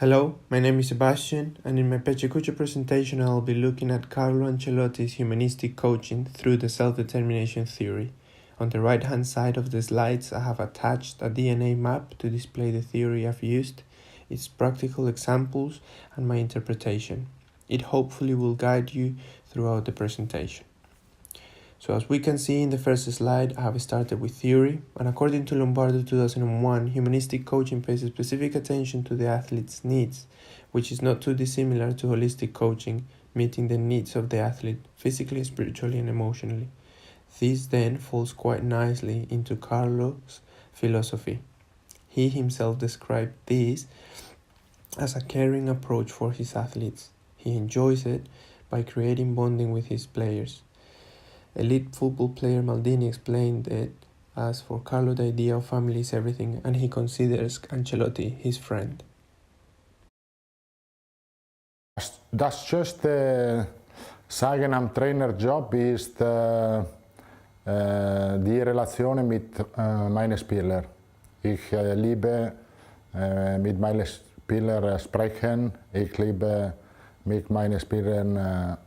Hello, my name is Sebastian, and in my Pecha Kucha presentation I will be looking at Carlo Ancelotti's humanistic coaching through the self-determination theory. On the right hand side of the slides I have attached a DNA map to display the theory I've used, its practical examples and my interpretation. It hopefully will guide you throughout the presentation. So as we can see in the first slide, I have started with theory, and according to Lombardo 2001, humanistic coaching pays specific attention to the athlete's needs, which is not too dissimilar to holistic coaching, meeting the needs of the athlete physically, spiritually and emotionally. This then falls quite nicely into Carlo's philosophy. He himself described this as a caring approach for his athletes. He enjoys it by creating bonding with his players. Elite football player Maldini explained it as for Carlo the idea of family is everything, and he considers Ancelotti his friend. Das just sagen am Trainer Job ist die Relation mit meinen Spielern. Ich liebe mit meinen Spielern sprechen, ich liebe mit meinen Spielern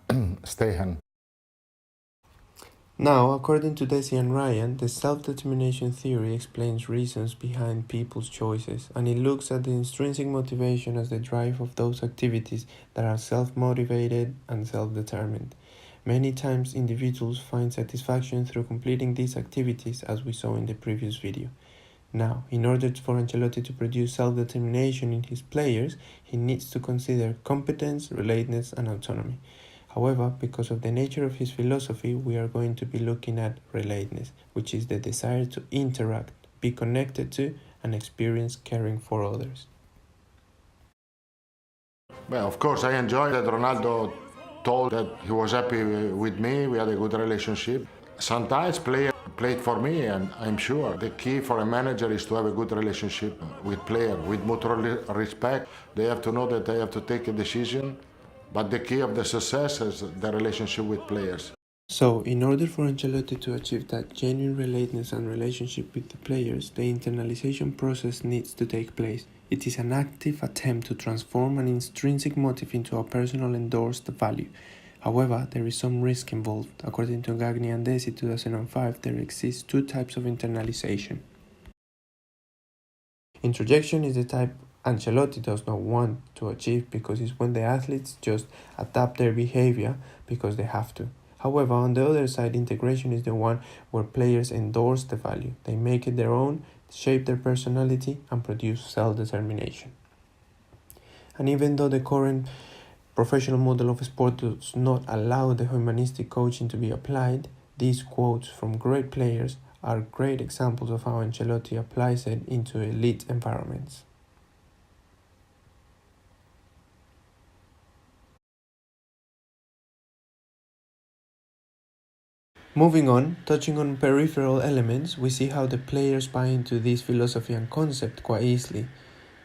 stehen. Now, according to Desi and Ryan, the self-determination theory explains reasons behind people's choices, and it looks at the intrinsic motivation as the drive of those activities that are self-motivated and self-determined. Many times individuals find satisfaction through completing these activities, as we saw in the previous video. Now, in order for Ancelotti to produce self-determination in his players, he needs to consider competence, relatedness and autonomy. However, because of the nature of his philosophy, we are going to be looking at relatedness, which is the desire to interact, be connected to, and experience caring for others. Well, of course, I enjoyed that Ronaldo told that he was happy with me, we had a good relationship. Sometimes players played for me, and I'm sure the key for a manager is to have a good relationship with players, with mutual respect. They have to know that they have to take a decision. But the key of the success is the relationship with players. So, in order for Ancelotti to achieve that genuine relatedness and relationship with the players, the internalization process needs to take place. It is an active attempt to transform an intrinsic motive into a personal endorsed value. However, there is some risk involved. According to Gagni and Desi 2005, there exist two types of internalization. Introjection is the type Ancelotti does not want to achieve because it's when the athletes just adapt their behavior because they have to. However, on the other side, integration is the one where players endorse the value. They make it their own, shape their personality, and produce self-determination. And even though the current professional model of sport does not allow the humanistic coaching to be applied, these quotes from great players are great examples of how Ancelotti applies it into elite environments. Moving on, touching on peripheral elements, we see how the players buy into this philosophy and concept quite easily,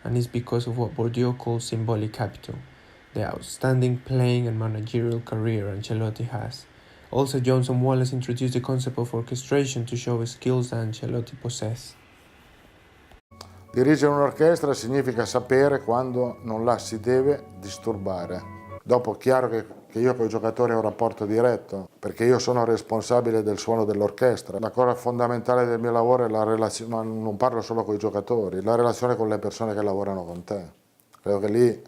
and it's because of what Bourdieu calls symbolic capital, the outstanding playing and managerial career Ancelotti has. Also, Johnson Wallace introduced the concept of orchestration to show the skills that Ancelotti possesses. Dirigere un'orchestra significa sapere quando non la si deve disturbare. Dopo è chiaro che io con i giocatori ho un rapporto diretto, perché io sono responsabile del suono dell'orchestra. La cosa fondamentale del mio lavoro è la relazione, ma non parlo solo con i giocatori, la relazione con le persone che lavorano con te. Credo che lì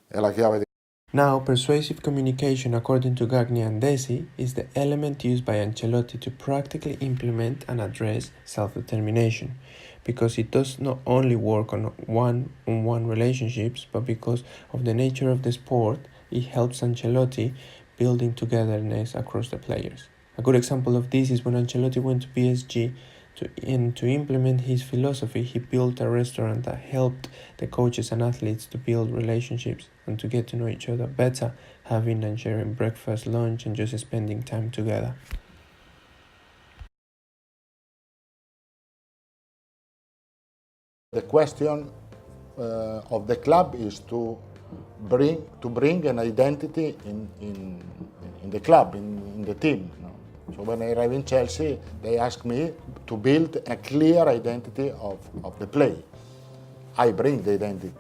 è la chiave di... Now, persuasive communication, according to Gagni and Desi, is the element used by Ancelotti to practically implement and address self-determination, because it does not only work on one-on-one relationships, but because of the nature of the sport, it helps Ancelotti building togetherness across the players. A good example of this is when Ancelotti went to PSG to implement his philosophy. He built a restaurant that helped the coaches and athletes to build relationships and to get to know each other better, having and sharing breakfast, lunch, and just spending time together. The question of the club is to bring an identity in the club, in the team. You know? So when I arrive in Chelsea, they ask me to build a clear identity of the play. I bring the identity.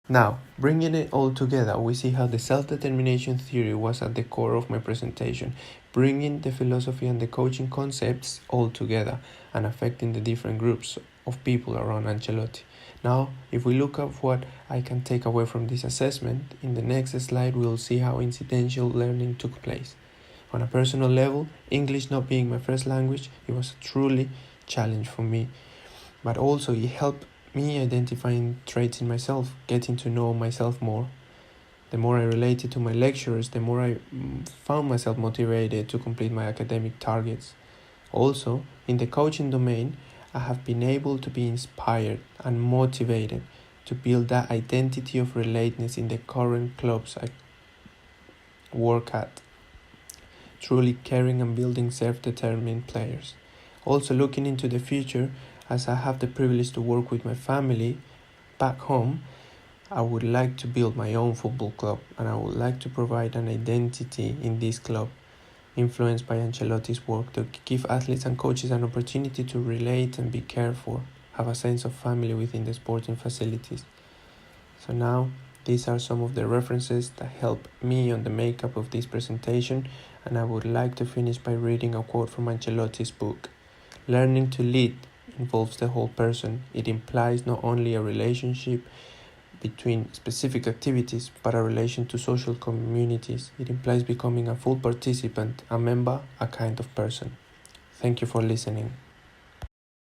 Now, bringing it all together, we see how the self-determination theory was at the core of my presentation, bringing the philosophy and the coaching concepts all together and affecting the different groups of people around Ancelotti. Now, if we look at what I can take away from this assessment, in the next slide we'll see how incidental learning took place. On a personal level, English not being my first language, it was a truly challenge for me, but also it helped me identifying traits in myself, getting to know myself more. The more I related to my lecturers, the more I found myself motivated to complete my academic targets. Also, in the coaching domain, I have been able to be inspired and motivated to build that identity of relatedness in the current clubs I work at, truly caring and building self-determined players. Also looking into the future, as I have the privilege to work with my family back home, I would like to build my own football club, and I would like to provide an identity in this club, influenced by Ancelotti's work, to give athletes and coaches an opportunity to relate and be cared for, have a sense of family within the sporting facilities. So now, these are some of the references that help me on the makeup of this presentation, and I would like to finish by reading a quote from Ancelotti's book. Learning to lead involves the whole person. It implies not only a relationship between specific activities, but a relation to social communities. It implies becoming a full participant, a member, a kind of person. Thank you for listening.